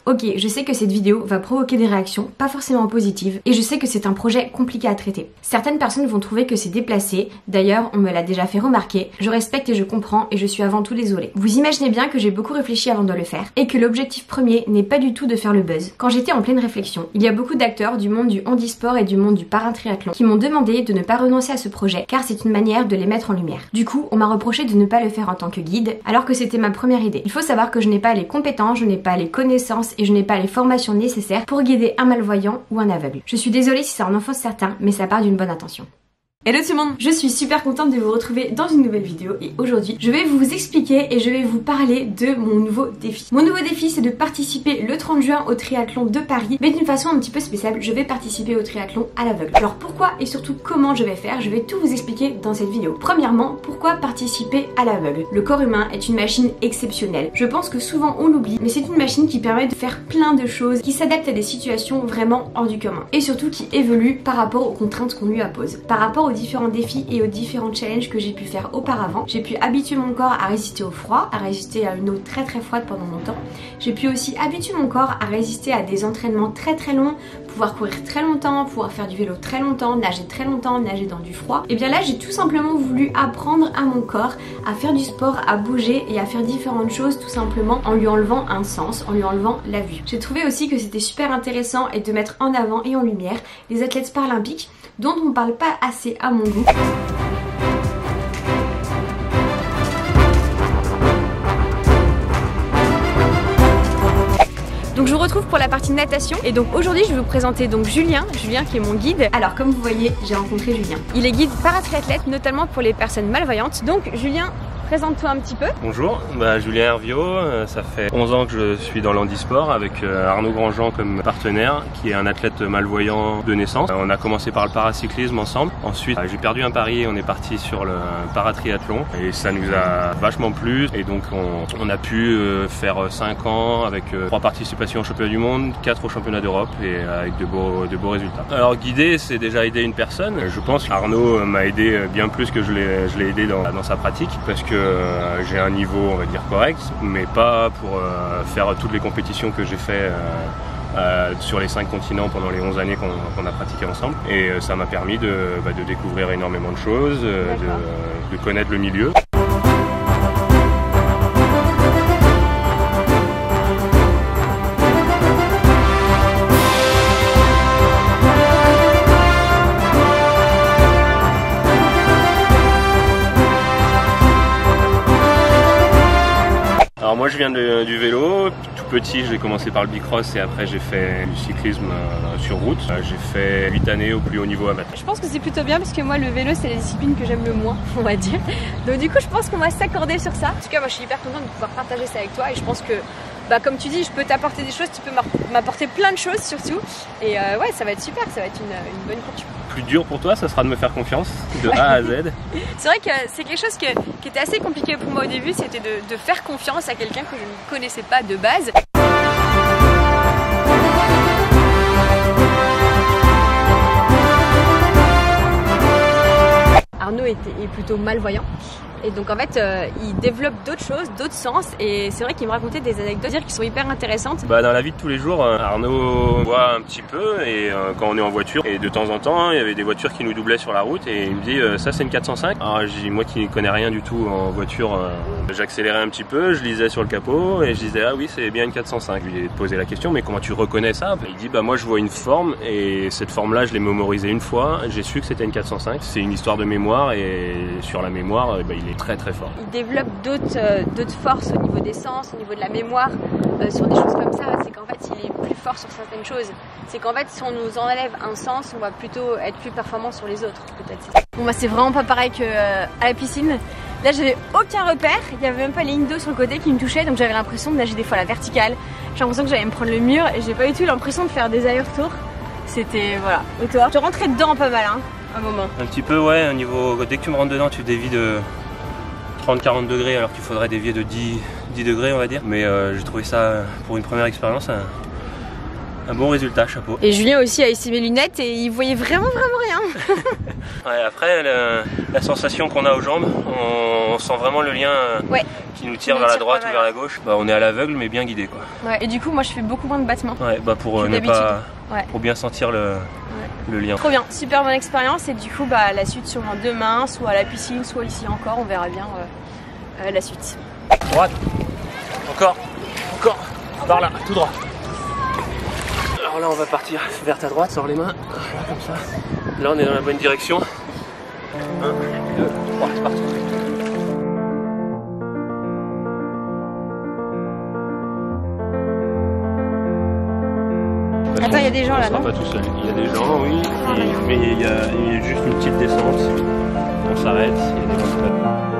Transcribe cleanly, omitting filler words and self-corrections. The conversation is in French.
Ok, je sais que cette vidéo va provoquer des réactions pas forcément positives et je sais que c'est un projet compliqué à traiter. Certaines personnes vont trouver que c'est déplacé, d'ailleurs on me l'a déjà fait remarquer, je respecte et je comprends et je suis avant tout désolée. Vous imaginez bien que j'ai beaucoup réfléchi avant de le faire et que l'objectif premier n'est pas du tout de faire le buzz. Quand j'étais en pleine réflexion, il y a beaucoup d'acteurs du monde du handisport et du monde du paratriathlon qui m'ont demandé de ne pas renoncer à ce projet car c'est une manière de les mettre en lumière. Du coup, on m'a reproché de ne pas le faire en tant que guide alors que c'était ma première idée. Il faut savoir que je n'ai pas les compétences, je n'ai pas les connaissances et je n'ai pas les formations nécessaires pour guider un malvoyant ou un aveugle. Je suis désolée si ça en offense certains, mais ça part d'une bonne intention. Hello tout le monde, je suis super contente de vous retrouver dans une nouvelle vidéo et aujourd'hui je vais vous expliquer et je vais vous parler de mon nouveau défi. Mon nouveau défi c'est de participer le 30 juin au triathlon de Paris, mais d'une façon un petit peu spéciale, je vais participer au triathlon à l'aveugle. Alors pourquoi et surtout comment je vais faire, je vais tout vous expliquer dans cette vidéo. Premièrement, pourquoi participer à l'aveugle? Le corps humain est une machine exceptionnelle. Je pense que souvent on l'oublie, mais c'est une machine qui permet de faire plein de choses, qui s'adapte à des situations vraiment hors du commun et surtout qui évolue par rapport aux contraintes qu'on lui impose, par rapport aux différents défis et aux différents challenges que j'ai pu faire auparavant. J'ai pu habituer mon corps à résister au froid, à résister à une eau très froide pendant longtemps. J'ai pu aussi habituer mon corps à résister à des entraînements très longs, pouvoir courir très longtemps, pouvoir faire du vélo très longtemps, nager dans du froid. Et bien là j'ai tout simplement voulu apprendre à mon corps à faire du sport, à bouger et à faire différentes choses tout simplement en lui enlevant un sens, en lui enlevant la vue. J'ai trouvé aussi que c'était super intéressant et de mettre en avant et en lumière les athlètes paralympiques dont on ne parle pas assez à mon goût. Donc je vous retrouve pour la partie natation et donc aujourd'hui je vais vous présenter donc Julien qui est mon guide. Alors comme vous voyez j'ai rencontré Julien. Il est guide paratriathlète notamment pour les personnes malvoyantes. Donc Julien, présente-toi un petit peu. Bonjour, Julien Herviot, ça fait 11 ans que je suis dans l'handisport avec Arnaud Grandjean comme partenaire qui est un athlète malvoyant de naissance. On a commencé par le paracyclisme ensemble, ensuite j'ai perdu un pari et on est parti sur le paratriathlon et ça nous a vachement plu et donc on a pu faire 5 ans avec 3 participations au championnat du monde, 4 au championnat d'Europe et avec de beaux résultats. Alors guider c'est déjà aider une personne, je pense qu'Arnaud m'a aidé bien plus que je l'ai aidé dans sa pratique parce que j'ai un niveau on va dire correct mais pas pour faire toutes les compétitions que j'ai fait sur les 5 continents pendant les 11 années qu'on a pratiqué ensemble et ça m'a permis de découvrir énormément de choses, de connaître le milieu. Alors moi je viens du vélo, tout petit j'ai commencé par le bicross et après j'ai fait du cyclisme sur route. J'ai fait 8 années au plus haut niveau amateur. Je pense que c'est plutôt bien parce que moi le vélo c'est la discipline que j'aime le moins on va dire. Donc du coup je pense qu'on va s'accorder sur ça. En tout cas moi je suis hyper contente de pouvoir partager ça avec toi et je pense que comme tu dis je peux t'apporter des choses, tu peux m'apporter plein de choses surtout et ouais ça va être super, ça va être une bonne course. Plus dur pour toi ça sera de me faire confiance de A à Z. C'est vrai que c'est quelque chose qui était assez compliqué pour moi au début, c'était de faire confiance à quelqu'un que je ne connaissais pas de base. Arnaud est plutôt malvoyant et donc en fait il développe d'autres choses, d'autres sens et c'est vrai qu'il me racontait des anecdotes qui sont hyper intéressantes. Dans la vie de tous les jours, Arnaud voit un petit peu et quand on est en voiture et de temps en temps il y avait des voitures qui nous doublaient sur la route et il me dit ça c'est une 405. Alors moi qui ne connais rien du tout en voiture, j'accélérais un petit peu, je lisais sur le capot et je disais ah oui c'est bien une 405. Je lui ai posé la question mais comment tu reconnais ça? Il dit moi je vois une forme et cette forme là je l'ai mémorisée une fois, j'ai su que c'était une 405. C'est une histoire de mémoire et sur la mémoire il est très fort. Il développe d'autres forces au niveau des sens, au niveau de la mémoire, sur des choses comme ça. C'est qu'en fait il est plus fort sur certaines choses. C'est qu'en fait si on nous enlève un sens, on va plutôt être plus performant sur les autres peut-être. Bon c'est vraiment pas pareil qu'à la piscine. Là j'avais aucun repère, il n'y avait même pas les lignes d'eau sur le côté qui me touchaient donc j'avais l'impression de nager des fois à la verticale. J'ai l'impression que j'allais me prendre le mur et j'ai pas du tout l'impression de faire des allers-retours. C'était voilà. Et toi? Je rentrais dedans pas mal un moment. Un petit peu ouais, au niveau dès que tu me rentres dedans tu dévies de 30-40 degrés alors qu'il faudrait dévier de 10 degrés on va dire. Mais j'ai trouvé ça pour une première expérience un bon résultat, chapeau. Et Julien aussi a essayé mes lunettes et il voyait vraiment rien. Ouais, après la sensation qu'on a aux jambes, on sent vraiment le lien qui nous tire vers la droite ou vers la gauche. Bah, on est à l'aveugle mais bien guidé quoi. Ouais, et du coup moi je fais beaucoup moins de battements. Ouais, bah pour pour bien sentir le lien. Trop bien, super bonne expérience et du coup bah la suite sûrement demain, soit à la piscine, soit ici encore, on verra bien la suite. Droite, encore, par là, tout droit. Alors là on va partir vers ta droite, sors les mains, voilà, comme ça. Là on est dans la bonne direction. 1, 2, 3, c'est parti. Attends, il y a des gens là, non? On sera pas tout seul. Il y a des gens, oui, mais il y a juste une petite descente. On s'arrête, il y a des gens.